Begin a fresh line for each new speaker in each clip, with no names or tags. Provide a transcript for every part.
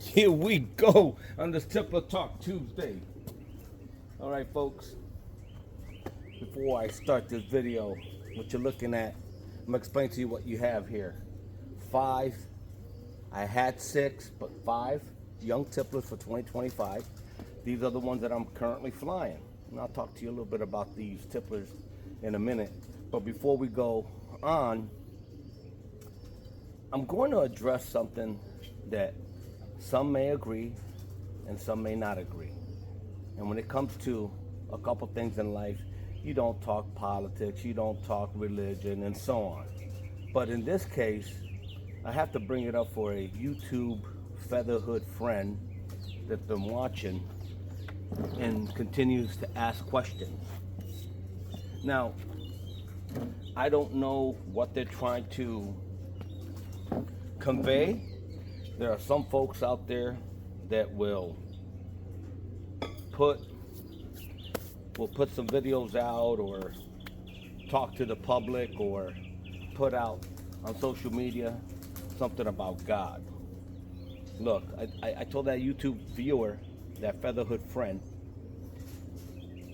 Here we go on this Tippler Talk Tuesday. All right, folks, before I start this video, what you're looking at, I'm gonna explain to you what you have here. 5, I had 6, but 5 young tipplers for 2025. These are the ones that I'm currently flying. And I'll talk to you a little bit about these tipplers in a minute. But before we go on, I'm going to address something that some may agree and some may not agree. And when it comes to a couple things in life, you don't talk politics, you don't talk religion, and so on. But in this case, I have to bring it up for a YouTube featherhood friend that's been watching and continues to ask questions. Now, I don't know what they're trying to convey. There are some folks out there that will put some videos out or talk to the public or put out on social media something about God. Look, I told that YouTube viewer, that featherhood friend,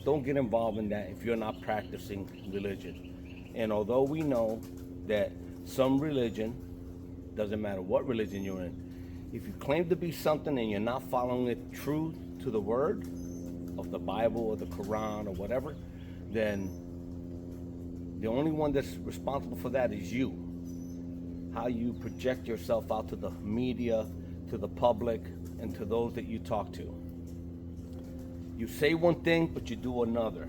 don't get involved in that if you're not practicing religion. And although we know that some religion, doesn't matter what religion you're in, if you claim to be something and you're not following it true to the word of the Bible or the Quran or whatever, then the only one that's responsible for that is you. How you project yourself out to the media, to the public, and to those that you talk to. You say one thing, but you do another.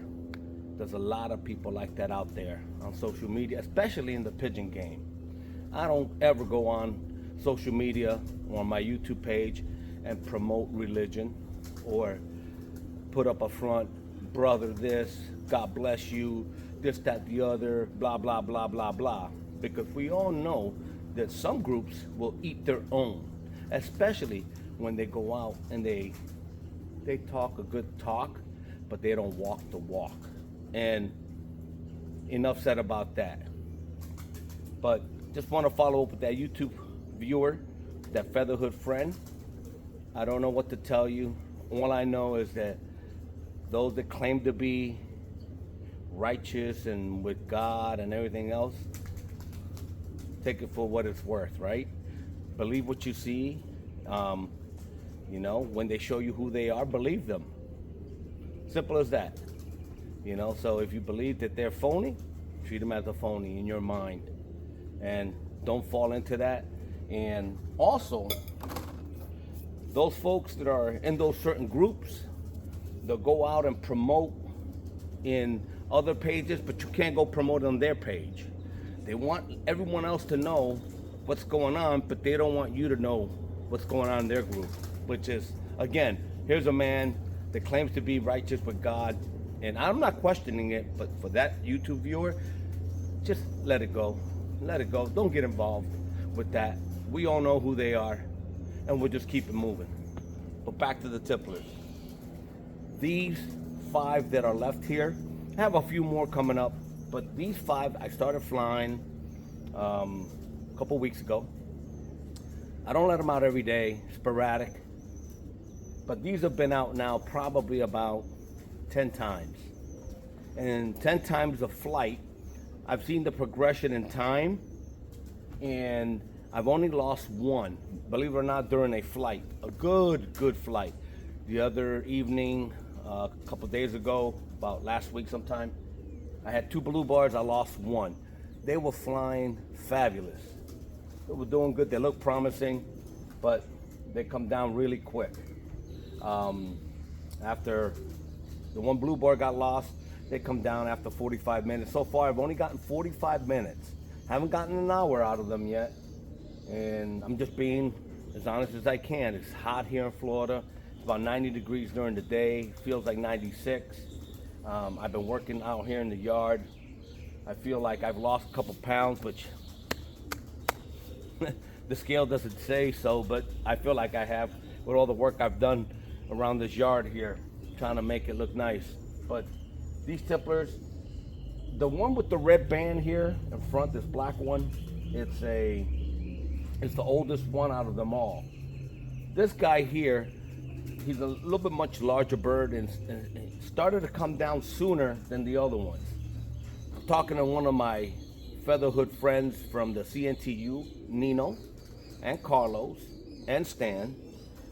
There's a lot of people like that out there on social media, especially in the pigeon game. I don't ever go on social media or on my YouTube page and promote religion or put up a front, brother this, God bless you, this, that, the other, blah, blah, blah, blah, blah. Because we all know that some groups will eat their own, especially when they go out and they talk a good talk, but they don't walk the walk. And enough said about that. But just want to follow up with that YouTube viewer, that featherhood friend. I don't know what to tell you. All I know is that those that claim to be righteous and with God and everything else, take it for what it's worth, right? Believe what you see. When they show you who they are, believe them. Simple as that. So if you believe that they're phony, treat them as a phony in your mind. And don't fall into that. And also, those folks that are in those certain groups, they'll go out and promote in other pages, but you can't go promote on their page. They want everyone else to know what's going on, but they don't want you to know what's going on in their group. Which is, again, here's a man that claims to be righteous with God, and I'm not questioning it, but for that YouTube viewer, just let it go. Let it go. Don't get involved with that. We all know who they are, and we'll just keep it moving. But back to the tipplers. These 5 that are left here, I have a few more coming up, but these 5 I started flying a couple weeks ago. I don't let them out every day, sporadic, but these have been out now probably about 10 times. And 10 times a flight, I've seen the progression in time, and I've only lost 1, believe it or not, during a flight, a good flight. The other evening, a couple days ago, about last week sometime, I had 2 blue bars, I lost 1. They were flying fabulous. They were doing good, they looked promising, but they come down really quick. After the 1 blue bar got lost, they come down after 45 minutes. So far, I've only gotten 45 minutes. Haven't gotten an hour out of them yet. And I'm just being as honest as I can. It's hot here in Florida. It's about 90 degrees during the day. Feels like 96. I've been working out here in the yard. I feel like I've lost a couple pounds, which the scale doesn't say so, but I feel like I have with all the work I've done around this yard here, trying to make it look nice. But these tipplers, the one with the red band here in front, this black one, it's the oldest one out of them all. this guy here, he's a little bit much larger bird and started to come down sooner than the other ones. Talking to one of my featherhood friends from the CNTU, Nino and Carlos and Stan,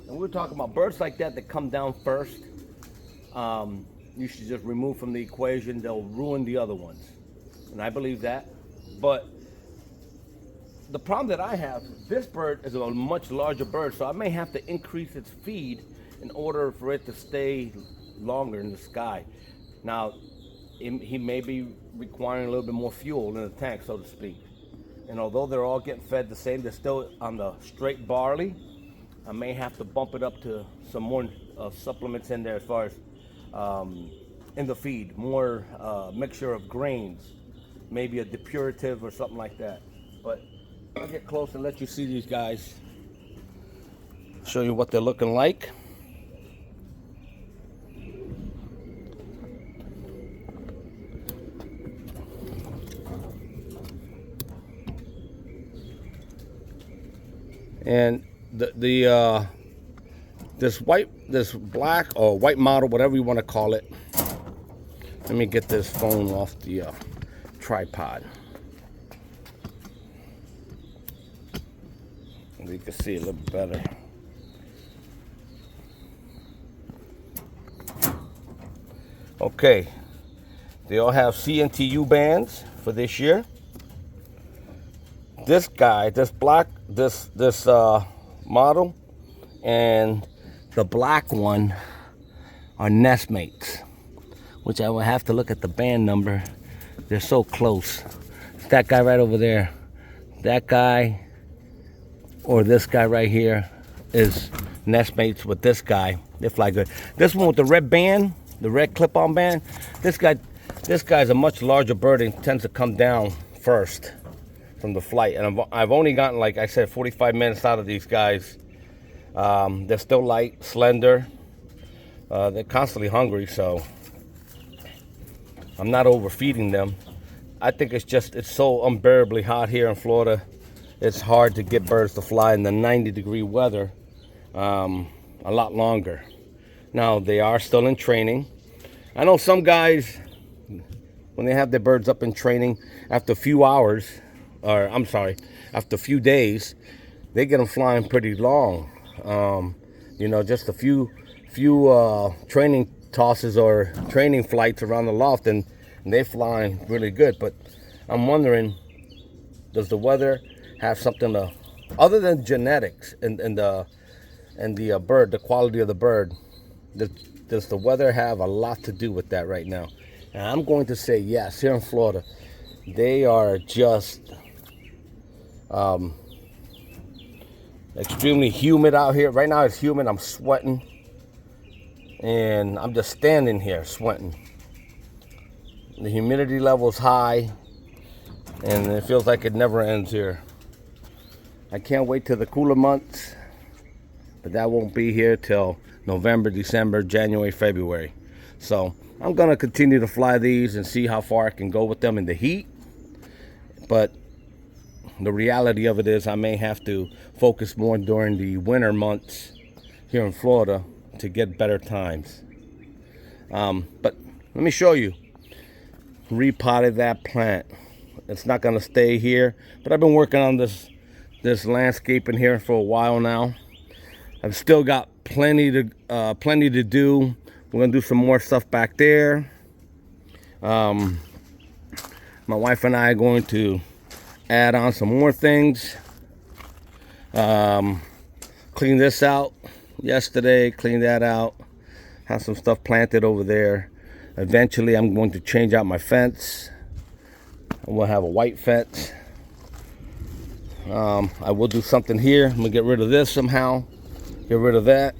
and we were talking about birds like that come down first. You should just remove from the equation. They'll ruin the other ones, and I believe that. But the problem that I have, this bird is a much larger bird, so I may have to increase its feed in order for it to stay longer in the sky. Now, he may be requiring a little bit more fuel in the tank, so to speak. And although they're all getting fed the same, they're still on the straight barley. I may have to bump it up to some more supplements in there as far as in the feed, more mixture of grains, maybe a depurative or something like that. But I'll get close and let you see these guys, show you what they're looking like. And this black or white model, whatever you want to call it. Let me get this phone off the tripod. You can see a little better. Okay, they all have CNTU bands for this year. This guy, this model, and the black one are nestmates, which I will have to look at the band number. They're so close. It's that guy right over there. That guy or this guy right here is nestmates with this guy. They fly good. This one with the red band, the red clip-on band, this guy's a much larger bird and tends to come down first from the flight. And I've only gotten, like I said, 45 minutes out of these guys. They're still light, slender. They're constantly hungry, so I'm not overfeeding them. I think it's so unbearably hot here in Florida. It's hard to get birds to fly in the 90-degree weather a lot longer. Now, they are still in training. I know some guys, when they have their birds up in training, after a few hours, or I'm sorry, after a few days, they get them flying pretty long. You know, just a few training tosses or training flights around the loft, and they flying really good. But I'm wondering, does the weather have something to, other than genetics and the bird, the quality of the bird, does the weather have a lot to do with that right now? And I'm going to say yes. Here in Florida, they are just extremely humid out here. Right now it's humid. I'm sweating, and I'm just standing here sweating. The humidity level is high, and it feels like it never ends here. I can't wait till the cooler months, but that won't be here till November, December, January, February. So I'm gonna continue to fly these and see how far I can go with them in the heat. But the reality of it is I may have to focus more during the winter months here in Florida to get better times. But let me show you. Repotted that plant. It's not gonna stay here, but I've been working on this landscaping here for a while now. I've still got plenty to do. We're gonna do some more stuff back there. My wife and I are going to add on some more things. Clean this out yesterday, clean that out. Have some stuff planted over there. Eventually I'm going to change out my fence. We'll have a white fence. I will do something here. I'm gonna get rid of this somehow. Get rid of that.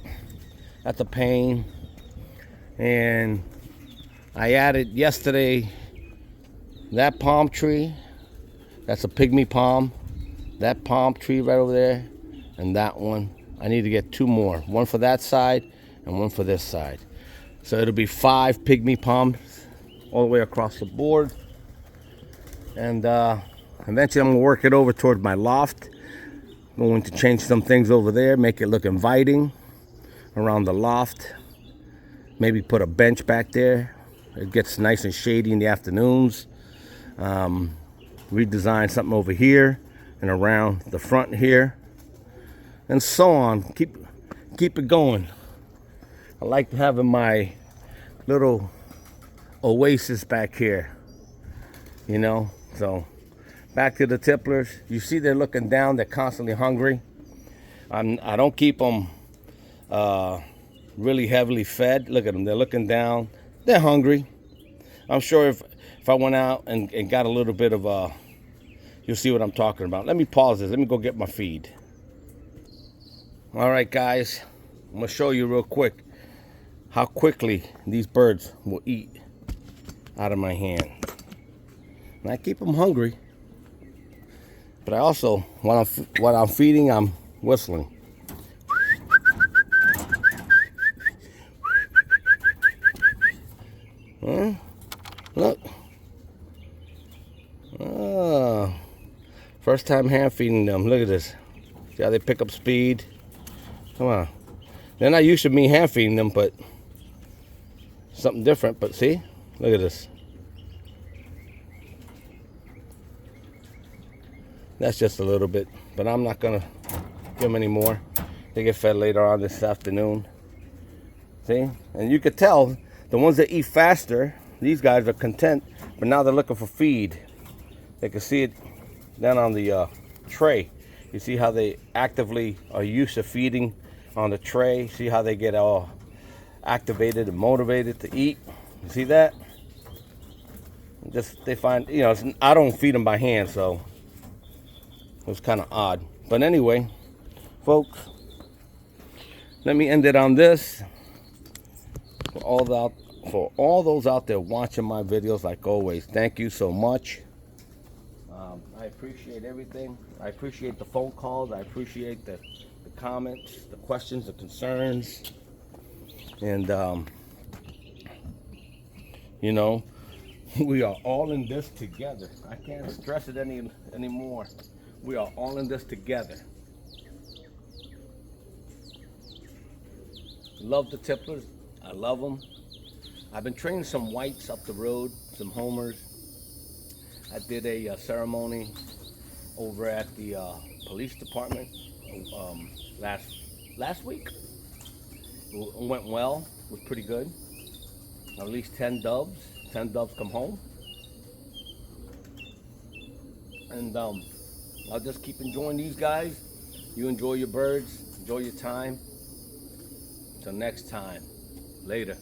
That's a pain. And I added yesterday that palm tree. That's a pygmy palm. That palm tree right over there, and that one. I need to get two more. One for that side and one for this side. So it'll be 5 pygmy palms all the way across the board. And eventually I'm gonna work it over towards my loft. Going to change some things over there, make it look inviting around the loft. Maybe put a bench back there. It gets nice and shady in the afternoons. Redesign something over here and around the front here, and so on. Keep it going. I like having my little oasis back here, you know. So back to the tipplers. You see they're looking down. They're constantly hungry. I don't keep them really heavily fed. Look at them. They're looking down. They're hungry. I'm sure if I went out and got a little bit of you'll see what I'm talking about. Let me pause this. Let me go get my feed. All right, guys. I'm going to show you real quick how quickly these birds will eat out of my hand. And I keep them hungry. But I also, while I'm feeding, I'm whistling. Huh? Look. Oh. First time hand feeding them. Look at this. See how they pick up speed? Come on. They're not used to me hand feeding them, but something different. But see? Look at this. That's just a little bit, but I'm not gonna give them any more. They get fed later on this afternoon. See? And you could tell the ones that eat faster, these guys are content, but now they're looking for feed. They can see it down on the tray. You see how they actively are used to feeding on the tray. See how they get all activated and motivated to eat. You see that? Just they find, you know, I don't feed them by hand, so it was kind of odd. But anyway, folks, let me end it on this. For all those out there watching my videos, like always, thank you so much. I appreciate everything. I appreciate the phone calls. I appreciate the comments, the questions, the concerns. And, you know, we are all in this together. I can't stress it anymore. We are all in this together. Love the tipplers. I love them. I've been training some whites up the road, some homers. I did a ceremony over at the police department last week. It went well. It was pretty good. At least 10 doves. 10 doves come home. And I'll just keep enjoying these guys. You enjoy your birds. Enjoy your time. Until next time. Later.